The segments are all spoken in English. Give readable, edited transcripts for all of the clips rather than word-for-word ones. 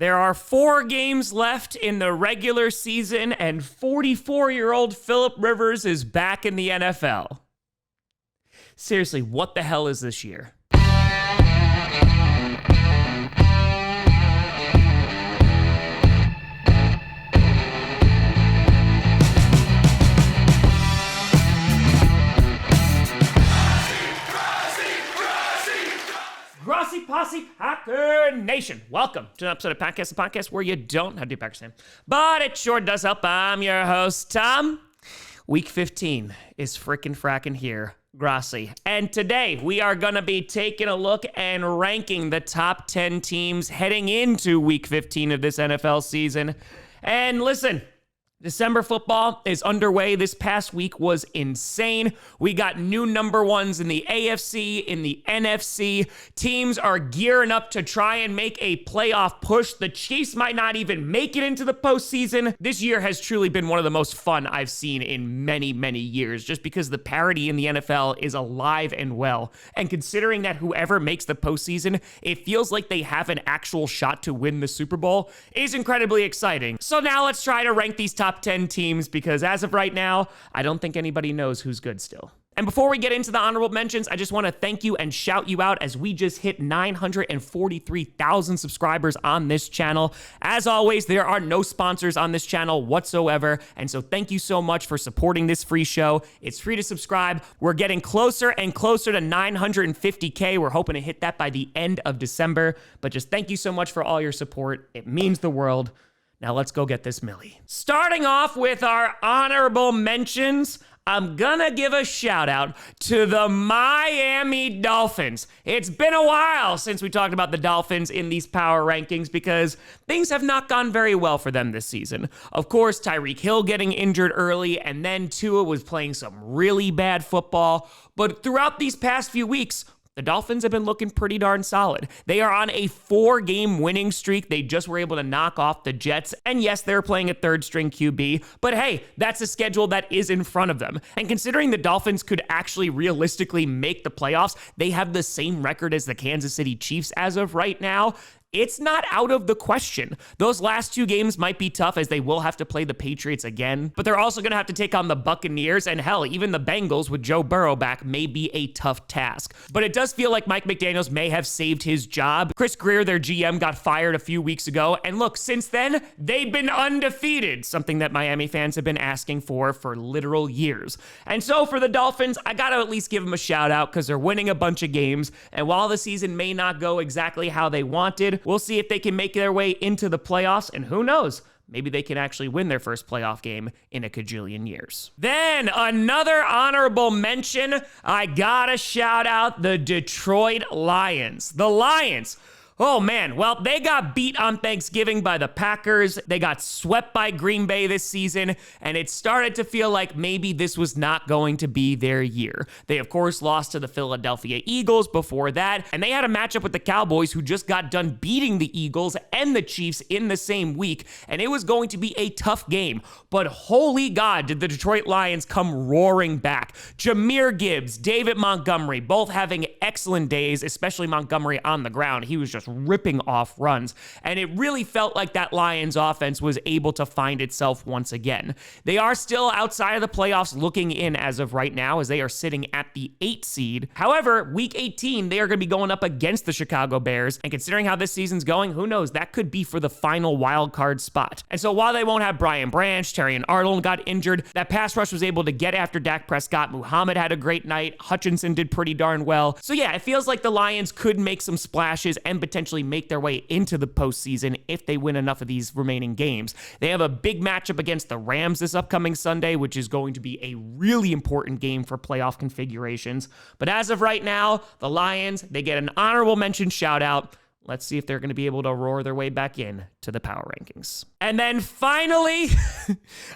There are 4 games left in the regular season, and 44-year-old Phillip Rivers is back in the NFL. Seriously, what the hell is this year? Grossi Posse Packer Nation. Welcome to an episode of Podcast, the podcast where you don't have to do Packers fan, but it sure does help. I'm your host, Tom. Week 15 is frickin' frackin' here. Grossi. And today we are going to be taking a look and ranking the top 10 teams heading into week 15 of this NFL season. And listen, December football is underway. This past week was insane. We got new number ones in the AFC, in the NFC. Teams are gearing up to try and make a playoff push. The Chiefs might not even make it into the postseason. This year has truly been one of the most fun I've seen in many, many years, just because the parity in the NFL is alive and well. And considering that whoever makes the postseason, it feels like they have an actual shot to win the Super Bowl, is incredibly exciting. So now let's try to rank these top 10 teams, because as of right now, I don't think anybody knows who's good still. And before we get into the honorable mentions, I just want to thank you and shout you out as we just hit 943,000 subscribers on this channel. As always, there are no sponsors on this channel whatsoever, and so thank you so much for supporting this free show. It's free to subscribe. We're getting closer and closer to 950K. We're hoping to hit that by the end of December, but just thank you so much for all your support. It means the world. Now let's go get this Millie. Starting off with our honorable mentions, I'm gonna give a shout out to the Miami Dolphins. It's been a while since we talked about the Dolphins in these power rankings because things have not gone very well for them this season. Of course, Tyreek Hill getting injured early, and then Tua was playing some really bad football. But throughout these past few weeks, the Dolphins have been looking pretty darn solid. They are on a 4-game winning streak. They just were able to knock off the Jets. And yes, they're playing a third-string QB. But hey, that's a schedule that is in front of them. And considering the Dolphins could actually realistically make the playoffs, they have the same record as the Kansas City Chiefs as of right now. It's not out of the question. Those last 2 games might be tough as they will have to play the Patriots again, but they're also going to have to take on the Buccaneers, and hell, even the Bengals with Joe Burrow back may be a tough task. But it does feel like Mike McDaniels may have saved his job. Chris Greer, their GM, got fired a few weeks ago, and look, since then, they've been undefeated, something that Miami fans have been asking for literal years. And so for the Dolphins, I got to at least give them a shout out because they're winning a bunch of games, and while the season may not go exactly how they wanted, we'll see if they can make their way into the playoffs, and who knows, maybe they can actually win their first playoff game in a cajillion years. Then another honorable mention, I gotta shout out the Detroit Lions. The Lions. Oh man, well, they got beat on Thanksgiving by the Packers. They got swept by Green Bay this season, and it started to feel like maybe this was not going to be their year. They, of course, lost to the Philadelphia Eagles before that, and they had a matchup with the Cowboys, who just got done beating the Eagles and the Chiefs in the same week, and it was going to be a tough game. But holy God, did the Detroit Lions come roaring back. Jahmyr Gibbs, David Montgomery, both having excellent days, especially Montgomery on the ground. He was just ripping off runs, and it really felt like that Lions offense was able to find itself once again. They are still outside of the playoffs looking in as of right now, as they are sitting at the 8th seed. However, week 18, they are going to be going up against the Chicago Bears, and considering how this season's going, who knows, that could be for the final wild card spot. And so while they won't have Brian Branch, Terry and Arnold got injured, that pass rush was able to get after Dak Prescott. Muhammad had a great night. Hutchinson did pretty darn well. So yeah, it feels like the Lions could make some splashes and potentially make their way into the postseason if they win enough of these remaining games. They have a big matchup against the Rams this upcoming Sunday, which is going to be a really important game for playoff configurations. But as of right now, the Lions, they get an honorable mention shout out. Let's see if they're going to be able to roar their way back in to the power rankings. And then finally,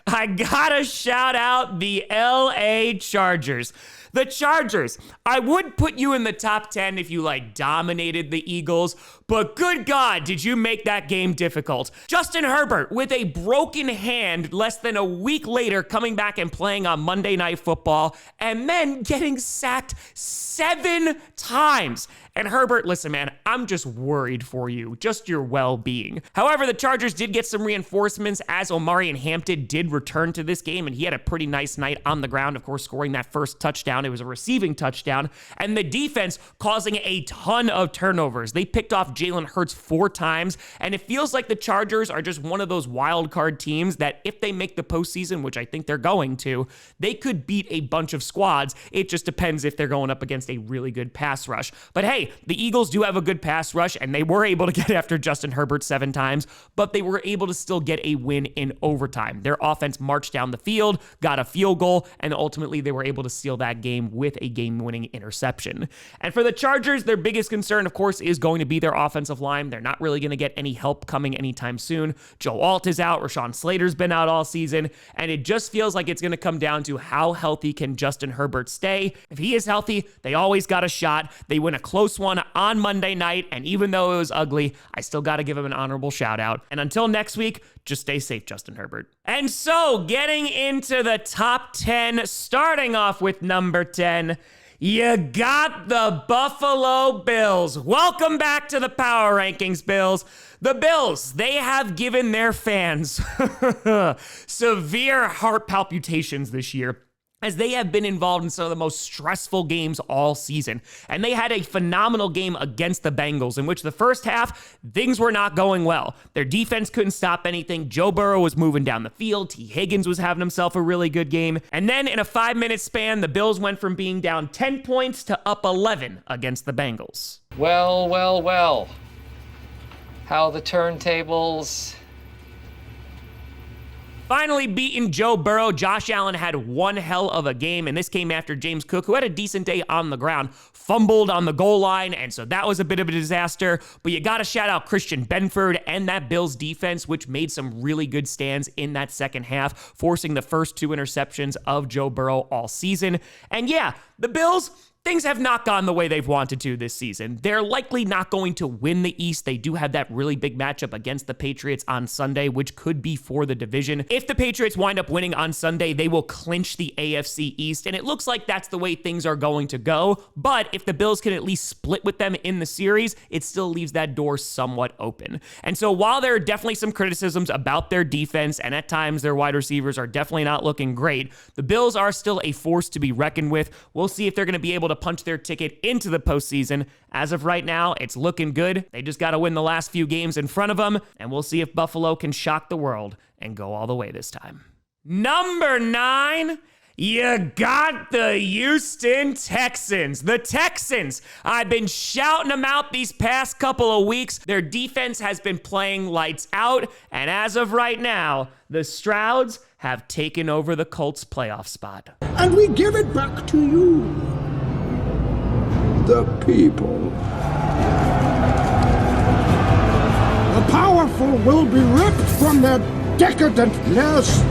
I gotta shout out the LA Chargers. The Chargers, I would put you in the top 10 if you dominated the Eagles, but good God, did you make that game difficult. Justin Herbert with a broken hand less than a week later coming back and playing on Monday Night Football and then getting sacked 7 times. And Herbert, listen, man, I'm just worried for you, just your well-being. However, the Chargers did get some reinforcements as Omarion Hampton did return to this game, and he had a pretty nice night on the ground, of course, scoring that first touchdown. It was a receiving touchdown, and the defense causing a ton of turnovers. They picked off Jalen Hurts 4 times, and it feels like the Chargers are just one of those wild card teams that if they make the postseason, which I think they're going to, they could beat a bunch of squads. It just depends if they're going up against a really good pass rush. But hey, the Eagles do have a good pass rush, and they were able to get after Justin Herbert 7 times, but they were able to still get a win in overtime. Their offense marched down the field, got a field goal, and ultimately they were able to seal that game with a game-winning interception. And for the Chargers, their biggest concern, of course, is going to be their offensive line. They're not really going to get any help coming anytime soon. Joe Alt is out, Rashawn Slater's been out all season, and it just feels like it's going to come down to how healthy can Justin Herbert stay. If he is healthy, they always got a shot. They win a close one on Monday night, and even though it was ugly, I still got to give him an honorable shout out. And until next week, just stay safe, Justin Herbert. And so, getting into the top 10, starting off with number 10, you got the Buffalo Bills. Welcome back to the Power Rankings, Bills. The Bills, they have given their fans severe heart palpitations this year, as they have been involved in some of the most stressful games all season. And they had a phenomenal game against the Bengals, in which the first half, things were not going well. Their defense couldn't stop anything. Joe Burrow was moving down the field. T. Higgins was having himself a really good game. And then in a 5-minute span, the Bills went from being down 10 points to up 11 against the Bengals. Well, well, well. How the turntables... Finally beating Joe Burrow, Josh Allen had one hell of a game, and this came after James Cook, who had a decent day on the ground, fumbled on the goal line, and so that was a bit of a disaster. But you got to shout out Christian Benford and that Bills defense, which made some really good stands in that second half, forcing the first 2 interceptions of Joe Burrow all season. And yeah, the Bills... things have not gone the way they've wanted to this season. They're likely not going to win the East. They do have that really big matchup against the Patriots on Sunday, which could be for the division. If the Patriots wind up winning on Sunday, they will clinch the AFC East, and it looks like that's the way things are going to go. But if the Bills can at least split with them in the series, it still leaves that door somewhat open. And so while there are definitely some criticisms about their defense, and at times their wide receivers are definitely not looking great, the Bills are still a force to be reckoned with. We'll see if they're going to be able to punch their ticket into the postseason. As of right now, it's looking good. They just got to win the last few games in front of them, and we'll see if Buffalo can shock the world and go all the way this time. Number 9, you got the Houston Texans. The Texans, I've been shouting them out these past couple of weeks. Their defense has been playing lights out, and as of right now, the Strouds have taken over the Colts playoff spot. And we give it back to you, the people. The powerful will be ripped from their decadent nests.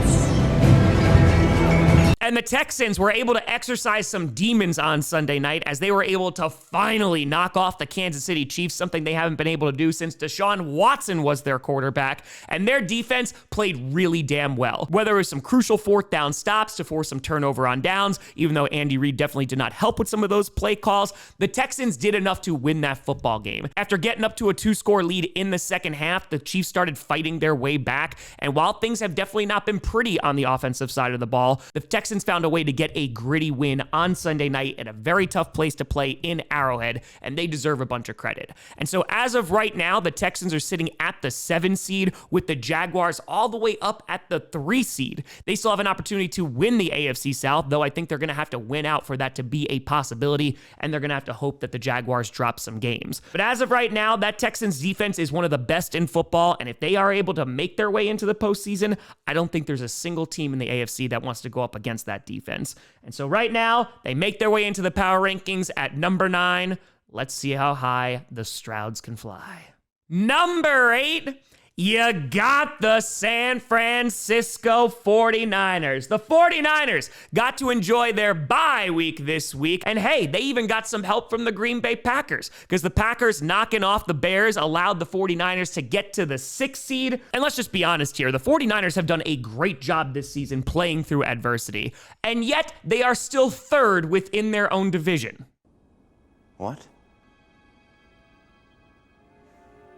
And the Texans were able to exercise some demons on Sunday night as they were able to finally knock off the Kansas City Chiefs, something they haven't been able to do since Deshaun Watson was their quarterback. And their defense played really damn well. Whether it was some crucial 4th down stops to force some turnover on downs, even though Andy Reid definitely did not help with some of those play calls, the Texans did enough to win that football game. After getting up to a 2-score lead in the second half, the Chiefs started fighting their way back. And while things have definitely not been pretty on the offensive side of the ball, the Texans found a way to get a gritty win on Sunday night at a very tough place to play in Arrowhead, and they deserve a bunch of credit. And so as of right now, the Texans are sitting at the 7 seed with the Jaguars all the way up at the 3 seed. They still have an opportunity to win the AFC South, though I think they're going to have to win out for that to be a possibility, and they're going to have to hope that the Jaguars drop some games. But as of right now, that Texans defense is one of the best in football, and if they are able to make their way into the postseason, I don't think there's a single team in the AFC that wants to go up against that defense. And so right now, they make their way into the power rankings at number 9. Let's see how high the Strouds can fly. Number 8, You got the San Francisco 49ers. The 49ers got to enjoy their bye week this week. And hey, they even got some help from the Green Bay Packers because the Packers knocking off the Bears allowed the 49ers to get to the 6th seed. And let's just be honest here, the 49ers have done a great job this season playing through adversity. And yet they are still 3rd within their own division. What?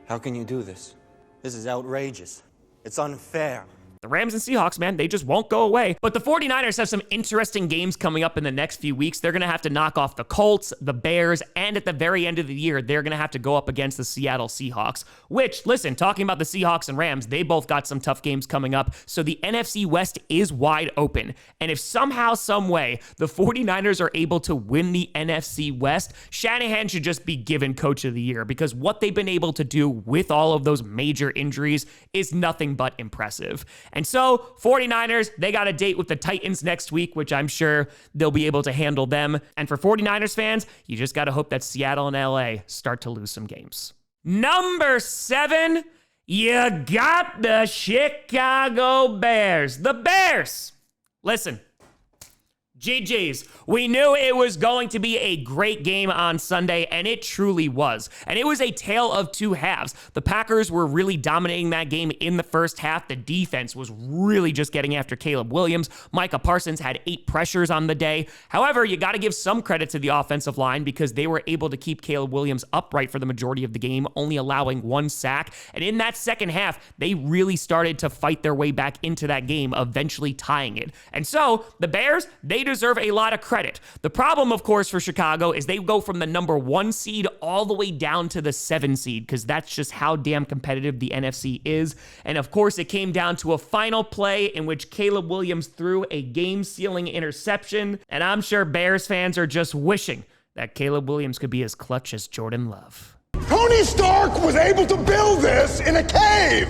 How can you do this? This is outrageous. It's unfair. The Rams and Seahawks, man, they just won't go away. But the 49ers have some interesting games coming up in the next few weeks. They're going to have to knock off the Colts, the Bears, and at the very end of the year, they're going to have to go up against the Seattle Seahawks, which, listen, talking about the Seahawks and Rams, they both got some tough games coming up. So the NFC West is wide open. And if somehow, some way, the 49ers are able to win the NFC West, Shanahan should just be given Coach of the Year because what they've been able to do with all of those major injuries is nothing but impressive. And so, 49ers, they got a date with the Titans next week, which I'm sure they'll be able to handle them. And for 49ers fans, you just got to hope that Seattle and LA start to lose some games. Number 7, you got the Chicago Bears. The Bears. Listen. GG's. We knew it was going to be a great game on Sunday, and it truly was. And it was a tale of two halves. The Packers were really dominating that game in the first half. The defense was really just getting after Caleb Williams. Micah Parsons had 8 pressures on the day. However, you got to give some credit to the offensive line because they were able to keep Caleb Williams upright for the majority of the game, only allowing 1 sack. And in that second half, they really started to fight their way back into that game, eventually tying it. And so, the Bears, they deserve a lot of credit. The problem, of course, for Chicago is they go from the number 1 seed all the way down to the 7 seed because that's just how damn competitive the NFC is. And of course, it came down to a final play in which Caleb Williams threw a game-sealing interception. And I'm sure Bears fans are just wishing that Caleb Williams could be as clutch as Jordan Love. Tony Stark was able to build this in a cave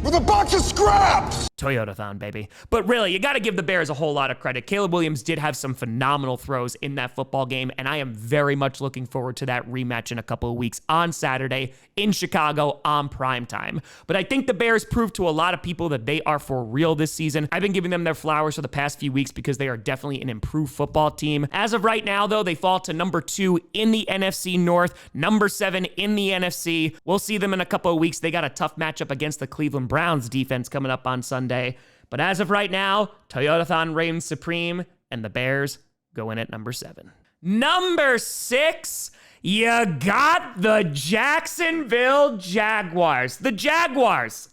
with a box of scraps. Toyota-thon, baby. But really, you got to give the Bears a whole lot of credit. Caleb Williams did have some phenomenal throws in that football game, and I am very much looking forward to that rematch in a couple of weeks on Saturday in Chicago on primetime. But I think the Bears proved to a lot of people that they are for real this season. I've been giving them their flowers for the past few weeks because they are definitely an improved football team. As of right now, though, they fall to number 2 in the NFC North, number 7 in the NFC. We'll see them in a couple of weeks. They got a tough matchup against the Cleveland Browns defense coming up on Sunday. But as of right now, Toyotathon reigns supreme, and the Bears go in at number 7. Number 6, you got the Jacksonville Jaguars. The Jaguars.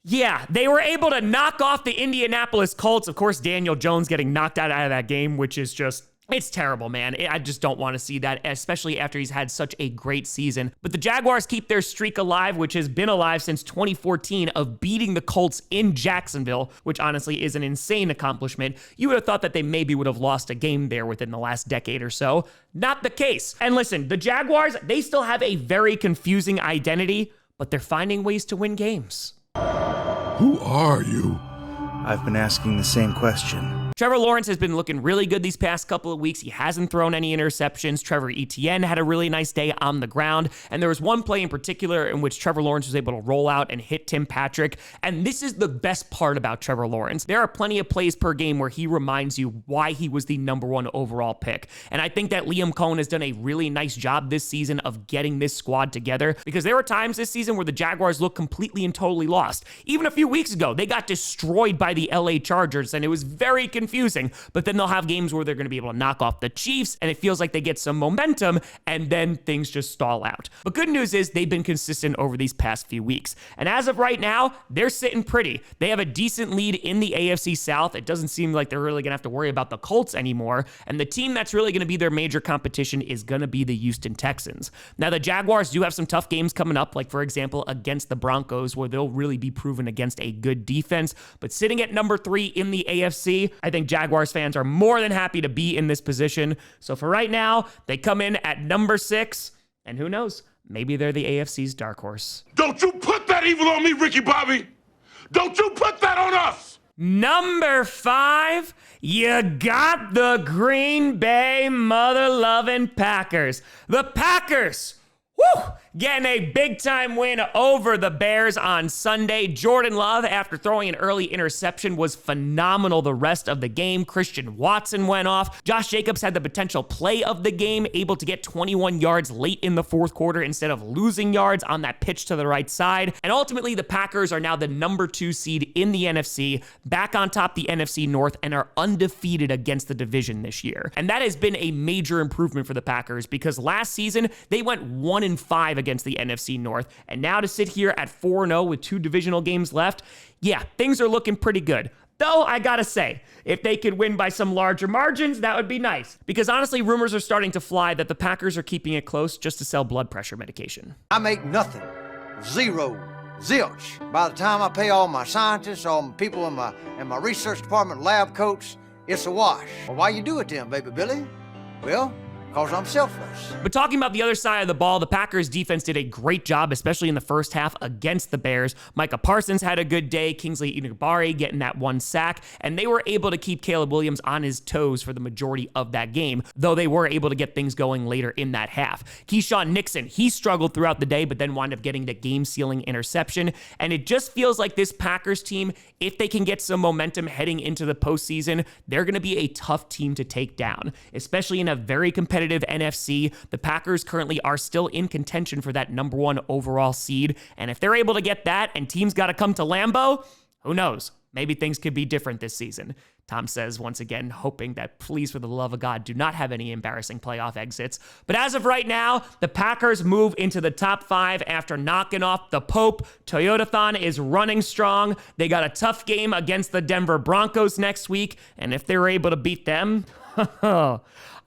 Yeah, they were able to knock off the Indianapolis Colts. Of course, Daniel Jones getting knocked out of that game, which is just... it's terrible, man. I just don't want to see that, especially after he's had such a great season. But the Jaguars keep their streak alive, which has been alive since 2014 of beating the Colts in Jacksonville, which honestly is an insane accomplishment. You would have thought that they maybe would have lost a game there within the last decade or so. Not the case. And listen, the Jaguars, they still have a very confusing identity, but they're finding ways to win games. Who are you? I've been asking the same question. Trevor Lawrence has been looking really good these past couple of weeks. He hasn't thrown any interceptions. Trevor Etienne had a really nice day on the ground. And there was one play in particular in which Trevor Lawrence was able to roll out and hit Tim Patrick. And this is the best part about Trevor Lawrence. There are plenty of plays per game where he reminds you why he was the number 1 overall pick. And I think that Liam Cohen has done a really nice job this season of getting this squad together because there were times this season where the Jaguars looked completely and totally lost. Even a few weeks ago, they got destroyed by the LA Chargers and it was very confusing, but then they'll have games where they're going to be able to knock off the Chiefs and it feels like they get some momentum and then things just stall out. But good news is they've been consistent over these past few weeks. And as of right now, they're sitting pretty. They have a decent lead in the AFC South. It doesn't seem like they're really going to have to worry about the Colts anymore. And the team that's really going to be their major competition is going to be the Houston Texans. Now, the Jaguars do have some tough games coming up, like for example, against the Broncos, where they'll really be proven against a good defense. But sitting at number 3 in the AFC, I think Jaguars fans are more than happy to be in this position. So for right now, they come in at number 6, and who knows, maybe they're the AFC's dark horse. Don't you put that evil on me, Ricky Bobby! Don't you put that on us! Number 5, you got the Green Bay mother-loving Packers. The Packers, woo, getting a big-time win over the Bears on Sunday. Jordan Love, after throwing an early interception, was phenomenal the rest of the game. Christian Watson went off. Josh Jacobs had the potential play of the game, able to get 21 yards late in the fourth quarter instead of losing yards on that pitch to the right side. And ultimately, the Packers are now the number 2 seed in the NFC, back on top the NFC North, and are undefeated against the division this year. And that has been a major improvement for the Packers because last season, they went 1-5 against the NFC North. And now to sit here at 4-0 with 2 divisional games left, yeah, things are looking pretty good. Though, I gotta say, if they could win by some larger margins, that would be nice. Because honestly, rumors are starting to fly that the Packers are keeping it close just to sell blood pressure medication. I make nothing. Zero. Zilch. By the time I pay all my scientists, all my people in my research department, lab coats, it's a wash. Well, why you do it then, baby Billy? Well, because I'm selfless. But talking about the other side of the ball, the Packers defense did a great job, especially in the first half against the Bears. Micah Parsons had a good day, Kingsley Enagbare getting that 1 sack, and they were able to keep Caleb Williams on his toes for the majority of that game, though they were able to get things going later in that half. Keyshawn Nixon, he struggled throughout the day, but then wound up getting the game-sealing interception, and it just feels like this Packers team, if they can get some momentum heading into the postseason, they're going to be a tough team to take down, especially in a very competitive NFC. The Packers currently are still in contention for that number 1 overall seed. And if they're able to get that and teams got to come to Lambeau, who knows? Maybe things could be different this season. Tom says, once again, hoping that please, for the love of God, do not have any embarrassing playoff exits. But as of right now, the Packers move into the top 5 after knocking off the Pope. Toyotathon is running strong. They got a tough game against the Denver Broncos next week. And if they're able to beat them,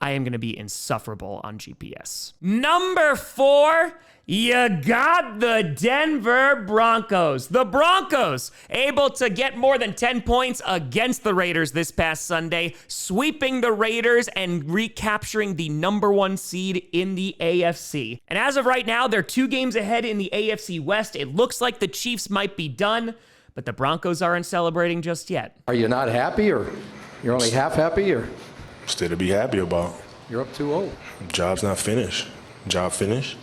I am going to be insufferable on GPS. Number 4, you got the Denver Broncos. The Broncos able to get more than 10 points against the Raiders this past Sunday, sweeping the Raiders and recapturing the number 1 seed in the AFC. And as of right now, they're 2 games ahead in the AFC West. It looks like the Chiefs might be done, but the Broncos aren't celebrating just yet. Are you not happy, or you're only half happy, or? Still to be happy about. You're up 2-0. Job's not finished. Job finished?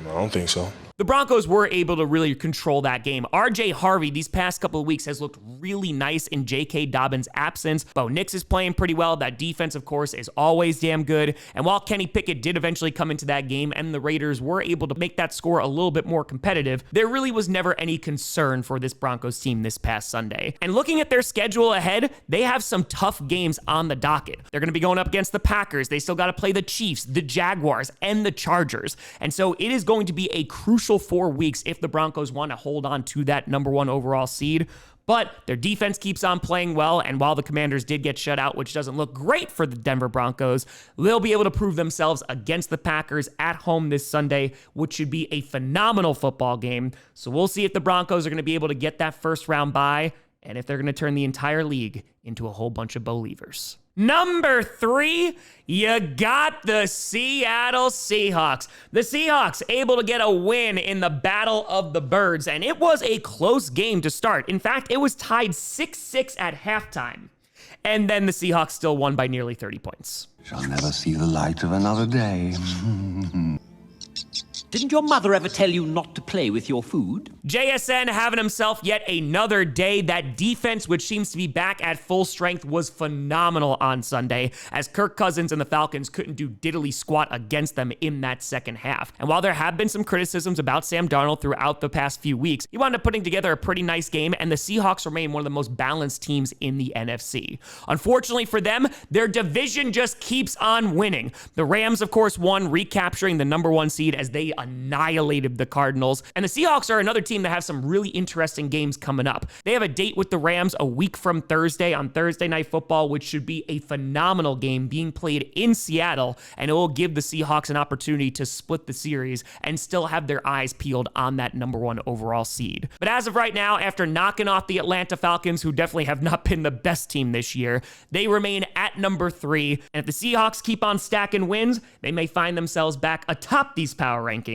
I don't think so. The Broncos were able to really control that game. RJ Harvey, these past couple of weeks, has looked really nice in J.K. Dobbins' absence. Bo Nix is playing pretty well. That defense, of course, is always damn good. And while Kenny Pickett did eventually come into that game and the Raiders were able to make that score a little bit more competitive, there really was never any concern for this Broncos team this past Sunday. And looking at their schedule ahead, they have some tough games on the docket. They're going to be going up against the Packers. They still got to play the Chiefs, the Jaguars, and the Chargers. And so it is going to be a crucial 4 weeks if the Broncos want to hold on to that number 1 overall seed. But their defense keeps on playing well, and while the Commanders did get shut out, which doesn't look great for the Denver Broncos, they'll be able to prove themselves against the Packers at home this Sunday, which should be a phenomenal football game. So we'll see if the Broncos are going to be able to get that first round bye, and if they're going to turn the entire league into a whole bunch of believers. Number 3, you got the Seattle Seahawks. The Seahawks able to get a win in the Battle of the Birds, and it was a close game to start. In fact, it was tied 6-6 at halftime. And then the Seahawks still won by nearly 30 points. Shall never see the light of another day. Didn't your mother ever tell you not to play with your food? JSN having himself yet another day. That defense, which seems to be back at full strength, was phenomenal on Sunday, as Kirk Cousins and the Falcons couldn't do diddly squat against them in that second half. And while there have been some criticisms about Sam Darnold throughout the past few weeks, he wound up putting together a pretty nice game, and the Seahawks remain one of the most balanced teams in the NFC. Unfortunately for them, their division just keeps on winning. The Rams, of course, won, recapturing the number 1 seed as they annihilated the Cardinals. And the Seahawks are another team that have some really interesting games coming up. They have a date with the Rams a week from Thursday on Thursday Night Football, which should be a phenomenal game being played in Seattle, and it will give the Seahawks an opportunity to split the series and still have their eyes peeled on that number 1 overall seed. But as of right now, after knocking off the Atlanta Falcons, who definitely have not been the best team this year, they remain at number 3. And if the Seahawks keep on stacking wins, they may find themselves back atop these power rankings.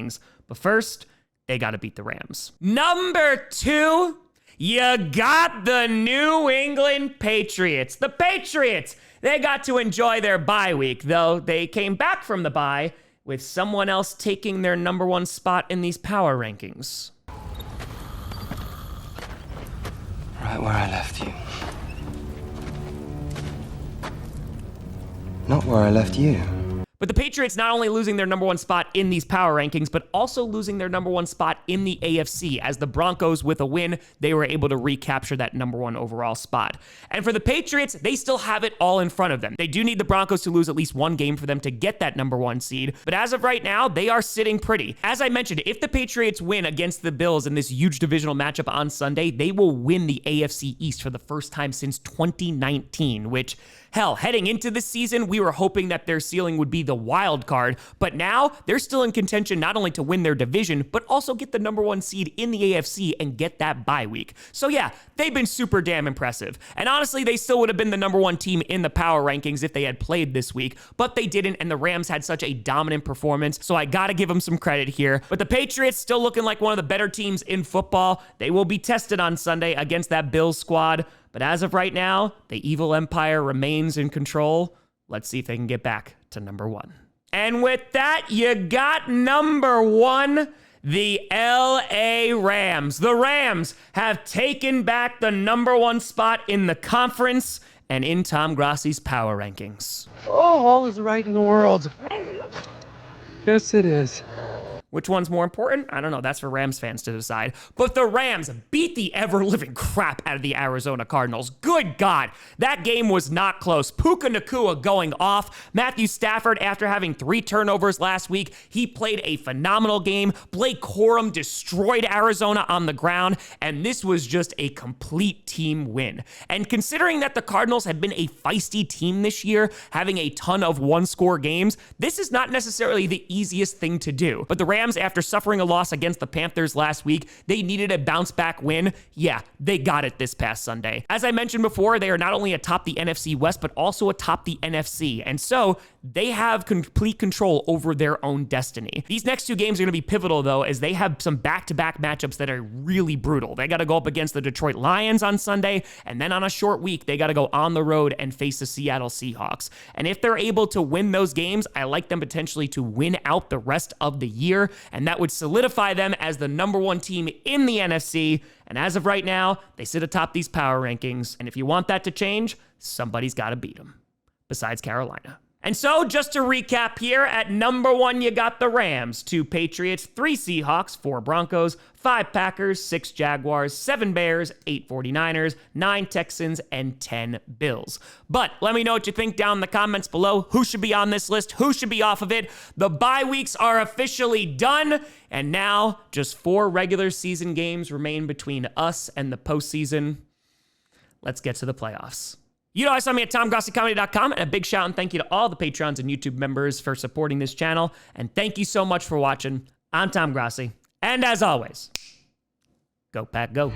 But first, they got to beat the Rams. Number 2, you got the New England Patriots. The Patriots, they got to enjoy their bye week, though they came back from the bye with someone else taking their number one spot in these power rankings. Right where I left you. Not where I left you. But the Patriots not only losing their number one spot in these power rankings, but also losing their number one spot in the AFC. As the Broncos, with a win, they were able to recapture that number one overall spot. And for the Patriots, they still have it all in front of them. They do need the Broncos to lose at least one game for them to get that number one seed. But as of right now, they are sitting pretty. As I mentioned, if the Patriots win against the Bills in this huge divisional matchup on Sunday, they will win the AFC East for the first time since 2019, which, hell, heading into this season, we were hoping that their ceiling would be the wild card, but now they're still in contention not only to win their division, but also get the number one seed in the AFC and get that bye week. So yeah, they've been super damn impressive. And honestly, they still would have been the number one team in the power rankings if they had played this week, but they didn't, and the Rams had such a dominant performance, so I gotta give them some credit here. But the Patriots still looking like one of the better teams in football. They will be tested on Sunday against that Bills squad. But as of right now, the evil empire remains in control. Let's see if they can get back to number one. And with that, you got number one, the LA Rams. The Rams have taken back the number one spot in the conference and in Tom Grossi's power rankings. Oh, all is right in the world. Yes, it is. Which one's more important? I don't know. That's for Rams fans to decide. But the Rams beat the ever-living crap out of the Arizona Cardinals. Good God. That game was not close. Puka Nacua going off. Matthew Stafford, after having 3 turnovers last week, he played a phenomenal game. Blake Corum destroyed Arizona on the ground, and this was just a complete team win. And considering that the Cardinals have been a feisty team this year, having a ton of one-score games, this is not necessarily the easiest thing to do. But the Rams, after suffering a loss against the Panthers last week, they needed a bounce-back win. Yeah, they got it this past Sunday. As I mentioned before, they are not only atop the NFC West, but also atop the NFC. And so they have complete control over their own destiny. These next 2 games are going to be pivotal, though, as they have some back-to-back matchups that are really brutal. They got to go up against the Detroit Lions on Sunday, and then on a short week, they got to go on the road and face the Seattle Seahawks. And if they're able to win those games, I like them potentially to win out the rest of the year, and that would solidify them as the number one team in the NFC. And as of right now, they sit atop these power rankings. And if you want that to change, somebody's got to beat them, besides Carolina. And so, just to recap here, at number 1, you got the Rams, 2 Patriots, 3 Seahawks, 4 Broncos, 5 Packers, 6 Jaguars, 7 Bears, 8 49ers, 9 Texans, and 10 Bills. But let me know what you think down in the comments below. Who should be on this list? Who should be off of it? The bye weeks are officially done, and now just 4 regular season games remain between us and the postseason. Let's get to the playoffs. You know, I saw me at TomGrossiComedy.com, and a big shout and thank you to all the Patreons and YouTube members for supporting this channel. And thank you so much for watching. I'm Tom Grossi. And as always, go Pack, go.